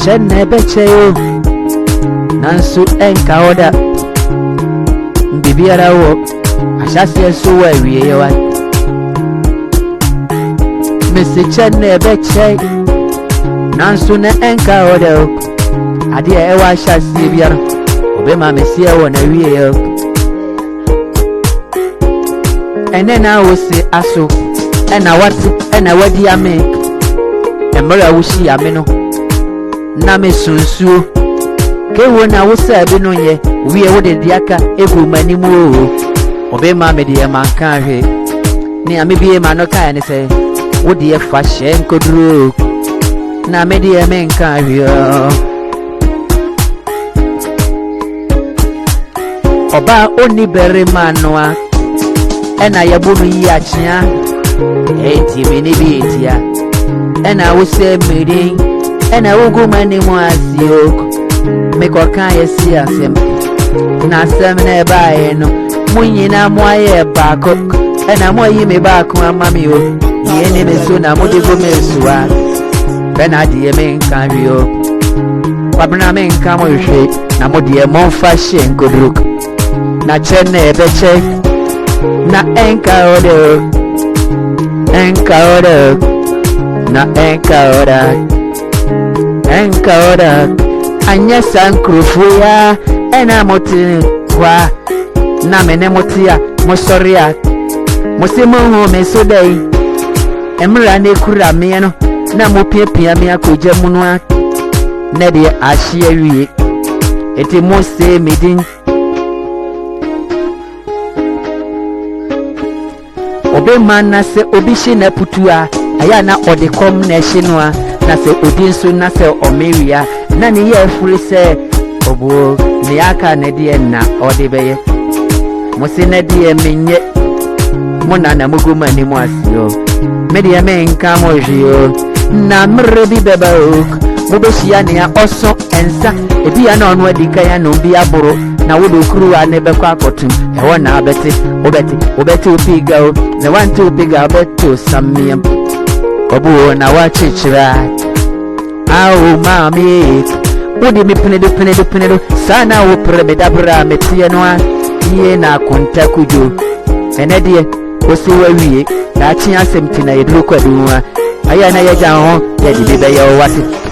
chenne becheyo nansu enka oda bibiara wo ashase so wa wiye wa mesi chenne beche nansu ne enka oda ade e wa ashase biara obema mesi e wo na wiye ene na wo se aso ena watu ena wadi ame emra wushi ame no na me sunsuo ke wo na wo sa bi no ye wiye wo de diaka egu manimu obema me de manka hwe ni ame bi ma no ka ne se wo de fa hye nkoduro na me de me nka hwe oba oni bere manwa ena yabunu yi achia enti me ne bi etia ena wo se meeting ena wo go mani mo asiok me ko kan yesi asem na asem na ba e no munyina mo aye ba ko ena mo yi me ba ko amami o ye ne me so na mo de go me suwa bena de me nkan wi o babna me nkan mo hwe na mo de mo fa hye nkodruk na chenne ebeche na enka odo na enka oda anya sankrufuya ena moti kwa na mene motia mosoria mosimo ho mesodai emra ne kura me no na mopiapia me akoja munwa na de ahye wie eti mose medin obe manna se obishi na putua aya na odekom na ehinoa na se odin so na se omewia na ne ye furi se obo ne aka na de na odebeye mo se na de menye mo na muguma ni mo asio me de me nka mo hwio na mre bi beba ok mo be hia ne oso ensa ebi ya na ono adika ya no bi aboro na wodo kruwa ne bekwa akotum e wona abete obete opiga o na want opiga obeto samiem obu na wachichira awu mami wodi mi penedo sana wo premedabra metie no a ye na konta kujo enedie osi wawie na chi asem tina yedro kwadu a aya na yeja ho ye di be ye wate